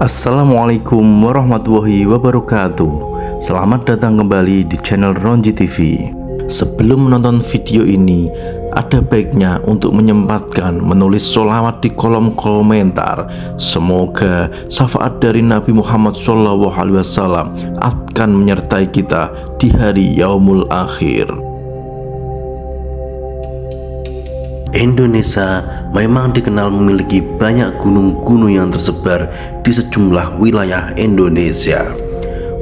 Assalamualaikum warahmatullahi wabarakatuh. Selamat datang kembali di channel Ronji TV. Sebelum menonton video ini, ada baiknya untuk menyempatkan menulis sholawat di kolom komentar. Semoga syafaat dari Nabi Muhammad SAW akan menyertai kita di hari yaumul akhir. Indonesia memang dikenal memiliki banyak gunung-gunung yang tersebar di sejumlah wilayah Indonesia.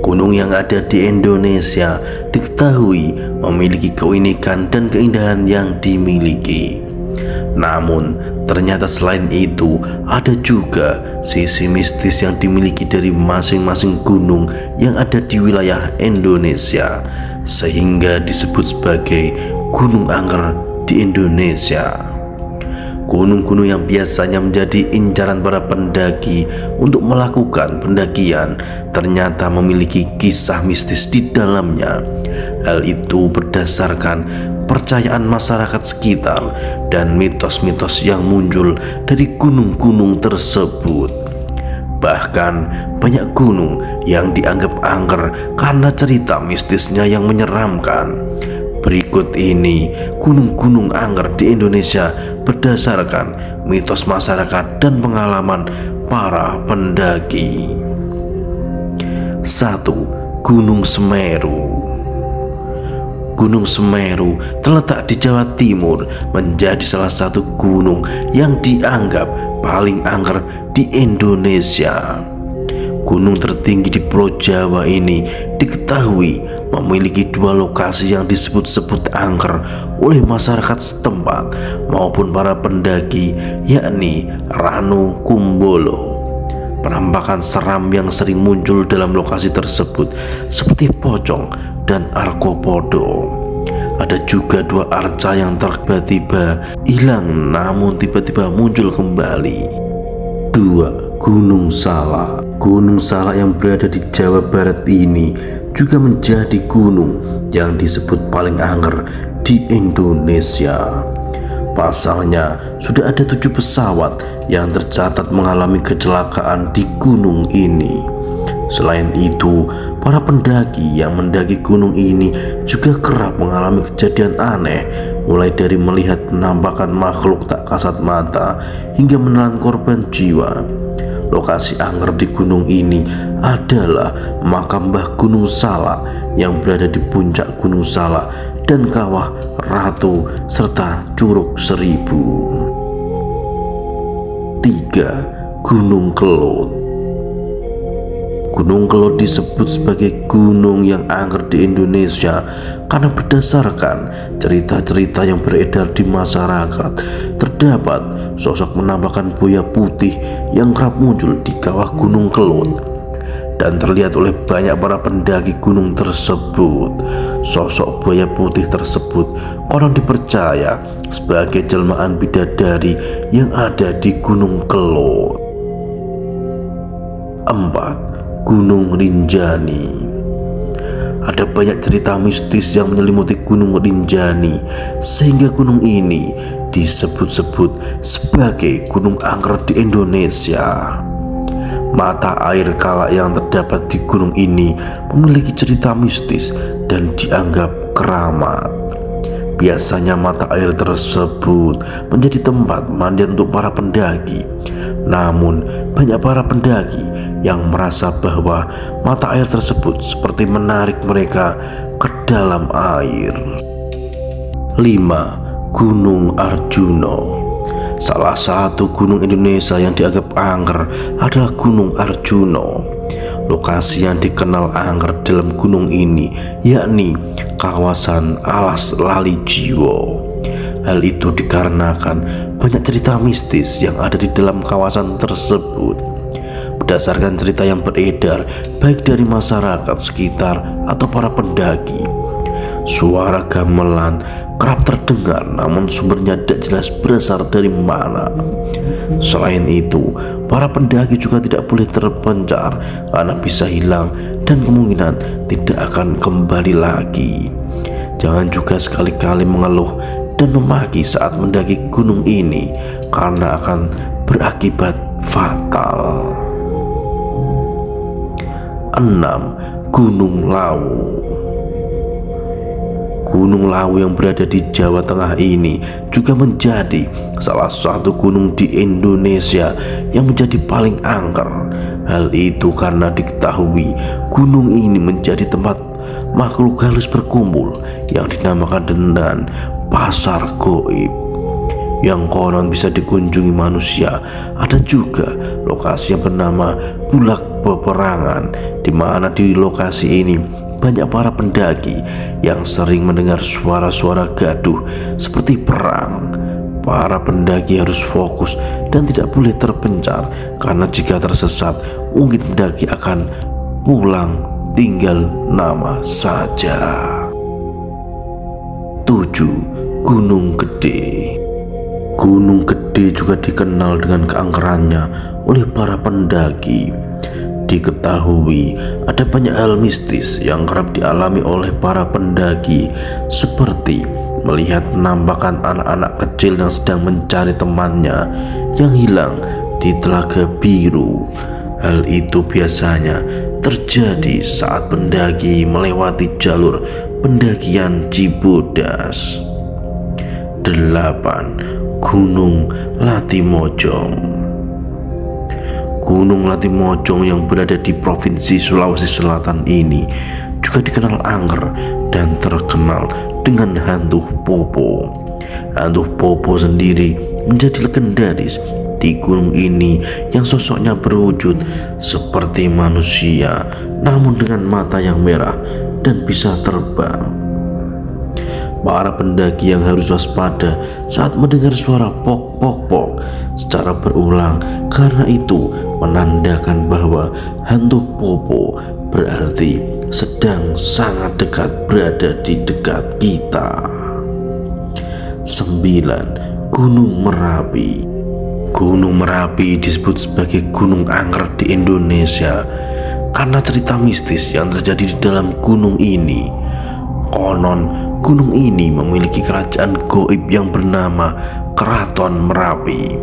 Gunung yang ada di Indonesia diketahui memiliki keunikan dan keindahan yang dimiliki. Namun, ternyata selain itu ada juga sisi mistis yang dimiliki dari masing-masing gunung yang ada di wilayah Indonesia, sehingga disebut sebagai Gunung Angker di Indonesia. Gunung-gunung yang biasanya menjadi incaran para pendaki untuk melakukan pendakian ternyata memiliki kisah mistis di dalamnya. Hal itu berdasarkan percayaan masyarakat sekitar dan mitos-mitos yang muncul dari gunung-gunung tersebut. Bahkan banyak gunung yang dianggap angker karena cerita mistisnya yang menyeramkan. Berikut ini gunung-gunung angker di Indonesia berdasarkan mitos masyarakat dan pengalaman para pendaki. 1. Gunung Semeru. Gunung Semeru terletak di Jawa Timur, menjadi salah satu gunung yang dianggap paling angker di Indonesia. Gunung tertinggi di Pulau Jawa ini diketahui memiliki dua lokasi yang disebut-sebut angker oleh masyarakat setempat maupun para pendaki, yakni Ranu Kumbolo. Penampakan seram yang sering muncul dalam lokasi tersebut seperti pocong dan arkopodo. Ada juga dua arca yang tiba-tiba hilang namun tiba-tiba muncul kembali. 2. Gunung Salak. Gunung Salak yang berada di Jawa Barat ini juga menjadi gunung yang disebut paling angker di Indonesia. Pasalnya, sudah ada 7 pesawat yang tercatat mengalami kecelakaan di gunung ini. Selain itu, para pendaki yang mendaki gunung ini juga kerap mengalami kejadian aneh, mulai dari melihat penampakan makhluk tak kasat mata hingga menelan korban jiwa. Lokasi angker di gunung ini adalah makam Mbah Gunung Salak yang berada di puncak Gunung Salak dan Kawah Ratu serta Curug Seribu. 3. Gunung Kelud. Gunung Kelud disebut sebagai gunung yang angker di Indonesia karena berdasarkan cerita-cerita yang beredar di masyarakat, terdapat sosok penampakan buaya putih yang kerap muncul di kawah Gunung Kelud dan terlihat oleh banyak para pendaki gunung tersebut. Sosok buaya putih tersebut konon dipercaya sebagai jelmaan bidadari yang ada di Gunung Kelud. 4. Gunung Rinjani. Ada banyak cerita mistis yang menyelimuti Gunung Rinjani sehingga gunung ini disebut-sebut sebagai gunung angker di Indonesia. Mata air kalak yang terdapat di gunung ini memiliki cerita mistis dan dianggap keramat. Biasanya mata air tersebut menjadi tempat mandi untuk para pendaki. Namun banyak para pendaki yang merasa bahwa mata air tersebut seperti menarik mereka ke dalam air. 5. Gunung Arjuno. Salah satu gunung Indonesia yang dianggap angker adalah Gunung Arjuno. Lokasi yang dikenal angker dalam gunung ini yakni kawasan Alas Lali Jiwo. Hal itu dikarenakan banyak cerita mistis yang ada di dalam kawasan tersebut. Berdasarkan cerita yang beredar baik dari masyarakat sekitar atau para pendaki, suara gamelan kerap terdengar namun sumbernya tidak jelas berasal dari mana. Selain itu, para pendaki juga tidak boleh terpencar karena bisa hilang dan kemungkinan tidak akan kembali lagi. Jangan juga sekali-kali mengeluh dan memaki saat mendaki gunung ini karena akan berakibat fatal. 6. Gunung Lawu. Gunung Lawu yang berada di Jawa Tengah ini juga menjadi salah satu gunung di Indonesia yang menjadi paling angker. Hal itu karena diketahui gunung ini menjadi tempat makhluk halus berkumpul yang dinamakan dengan pasar goib, yang konon bisa dikunjungi manusia. Ada juga lokasi yang bernama Bulak Peperangan, di mana di lokasi ini banyak para pendaki yang sering mendengar suara-suara gaduh seperti perang. Para pendaki harus fokus dan tidak boleh terpencar, karena jika tersesat mungkin pendaki akan pulang tinggal nama saja. 7. Gunung Gede. Gunung Gede juga dikenal dengan keangkerannya oleh para pendaki. Diketahui ada banyak hal mistis yang kerap dialami oleh para pendaki, seperti melihat penampakan anak-anak kecil yang sedang mencari temannya yang hilang di Telaga Biru. Hal itu biasanya terjadi saat pendaki melewati jalur pendakian Cibodas. 8. Gunung Latimojong. Gunung Latimojong yang berada di Provinsi Sulawesi Selatan ini juga dikenal angker dan terkenal dengan hantu Popo. Hantu Popo sendiri menjadi legendaris di gunung ini, yang sosoknya berwujud seperti manusia namun dengan mata yang merah dan bisa terbang. Para pendaki yang harus waspada saat mendengar suara pok pok pok secara berulang, karena itu menandakan bahwa hantu Popo berarti sedang sangat dekat berada di dekat kita. 9. Gunung Merapi. Gunung Merapi disebut sebagai gunung angker di Indonesia karena cerita mistis yang terjadi di dalam gunung ini. Konon gunung ini memiliki kerajaan goib yang bernama Keraton Merapi.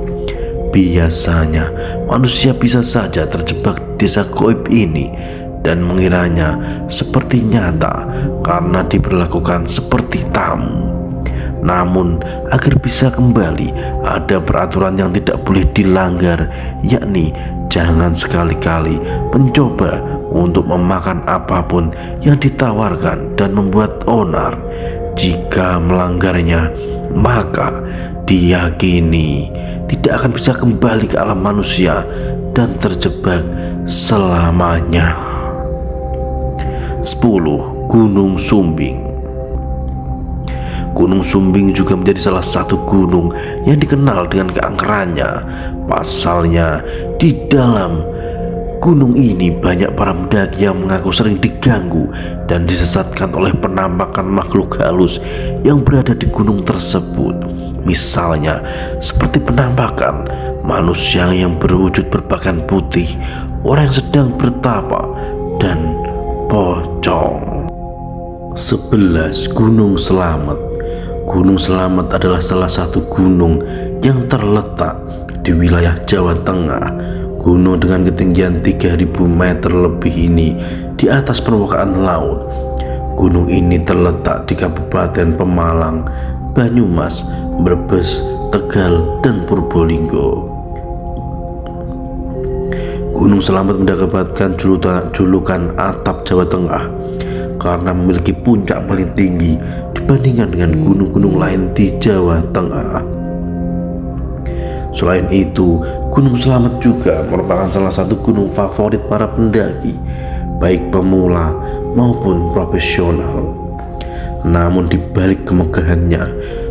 Biasanya manusia bisa saja terjebak di desa goib ini dan mengiranya seperti nyata karena diperlakukan seperti tamu. Namun agar bisa kembali, ada peraturan yang tidak boleh dilanggar, yakni jangan sekali-kali mencoba untuk memakan apapun yang ditawarkan dan membuat onar. Jika melanggarnya, maka diyakini tidak akan bisa kembali ke alam manusia dan terjebak selamanya. 10. Gunung Sumbing. Gunung Sumbing juga menjadi salah satu gunung yang dikenal dengan keangkerannya. Pasalnya, di dalam gunung ini banyak para pendaki yang mengaku sering diganggu dan disesatkan oleh penampakan makhluk halus yang berada di gunung tersebut. Misalnya seperti penampakan manusia yang berwujud berpakaian putih, orang yang sedang bertapa, dan pocong. 11. Gunung Slamet. Gunung Slamet adalah salah satu gunung yang terletak di wilayah Jawa Tengah. Gunung dengan ketinggian 3000 meter lebih ini di atas permukaan laut. Gunung ini terletak di Kabupaten Pemalang, Banyumas, Brebes, Tegal, dan Purbolinggo. Gunung Slamet mendapatkan julukan atap Jawa Tengah karena memiliki puncak paling tinggi dibandingkan dengan gunung-gunung lain di Jawa Tengah. Selain itu, Gunung Slamet juga merupakan salah satu gunung favorit para pendaki, baik pemula maupun profesional. Namun di balik kemegahannya,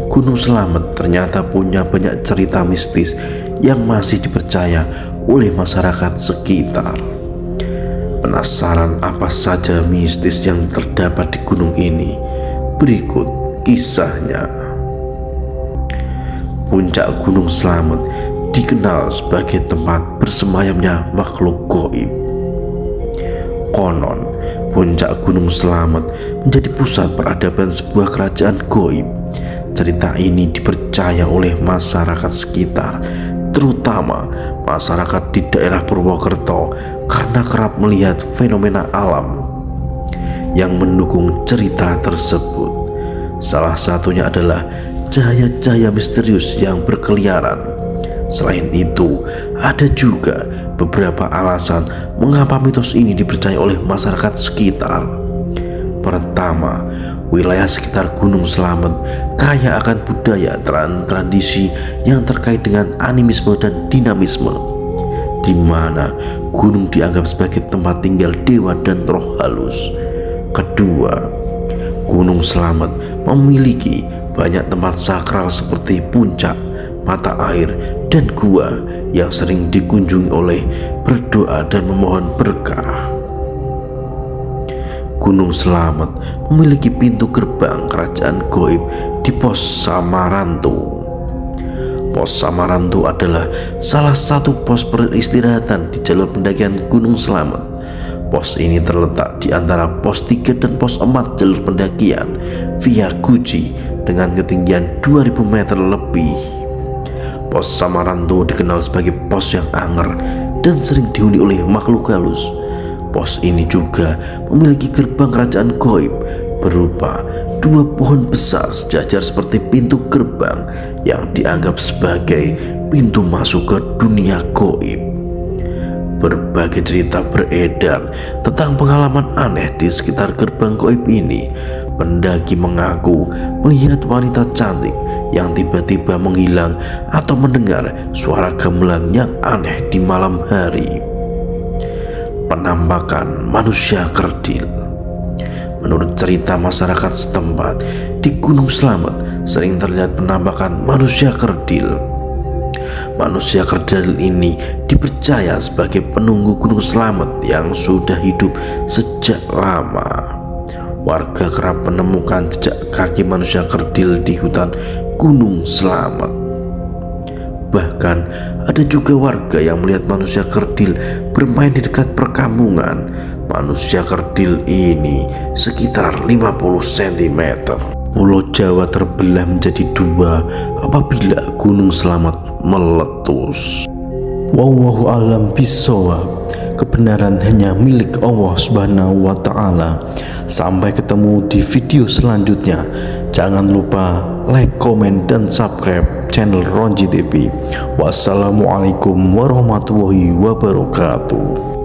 Gunung Slamet ternyata punya banyak cerita mistis yang masih dipercaya oleh masyarakat sekitar. Penasaran apa saja mistis yang terdapat di gunung ini? Berikut kisahnya. Puncak Gunung Slamet dikenal sebagai tempat bersemayamnya makhluk gaib. Konon, puncak Gunung Slamet menjadi pusat peradaban sebuah kerajaan gaib. Cerita ini dipercaya oleh masyarakat sekitar, terutama masyarakat di daerah Purwokerto, karena karena kerap melihat fenomena alam yang mendukung cerita tersebut. Salah satunya adalah cahaya-cahaya misterius yang berkeliaran. Selain itu, ada juga beberapa alasan mengapa mitos ini dipercaya oleh masyarakat sekitar. Pertama, wilayah sekitar Gunung Slamet kaya akan budaya dan tradisi yang terkait dengan animisme dan dinamisme, di mana gunung dianggap sebagai tempat tinggal dewa dan roh halus. Kedua, Gunung Slamet memiliki banyak tempat sakral seperti puncak, mata air, dan gua yang sering dikunjungi oleh berdoa dan memohon berkah. Gunung Slamet memiliki pintu gerbang kerajaan gaib di Pos Samarantu. Pos Samarantu adalah salah satu pos peristirahatan di jalur pendakian Gunung Slamet. Pos ini terletak di antara pos 3 dan pos 4 jalur pendakian via Guci dengan ketinggian 2000 meter lebih. Pos Samarantu dikenal sebagai pos yang angker dan sering dihuni oleh makhluk halus. Pos ini juga memiliki gerbang kerajaan gaib berupa 2 pohon besar sejajar seperti pintu gerbang yang dianggap sebagai pintu masuk ke dunia gaib. Berbagai cerita beredar tentang pengalaman aneh di sekitar gerbang gaib ini. Pendaki mengaku melihat wanita cantik yang tiba-tiba menghilang atau mendengar suara gamelan yang aneh di malam hari. Penampakan manusia kerdil. Menurut cerita masyarakat setempat, di Gunung Slamet sering terlihat penampakan manusia kerdil. Manusia kerdil ini dipercaya sebagai penunggu Gunung Slamet yang sudah hidup sejak lama. Warga kerap menemukan jejak kaki manusia kerdil di hutan Gunung Slamet. Bahkan ada juga warga yang melihat manusia kerdil bermain di dekat perkampungan. Manusia kerdil ini sekitar 50 cm. Pulau Jawa terbelah menjadi 2 apabila Gunung Slamet meletus. Wallahu a'lam bishawab. Kebenaran hanya milik Allah Subhanahu wa Ta'ala. Sampai ketemu di video selanjutnya. Jangan lupa like, komen, dan subscribe channel Ronji TV. Wassalamualaikum warahmatullahi wabarakatuh.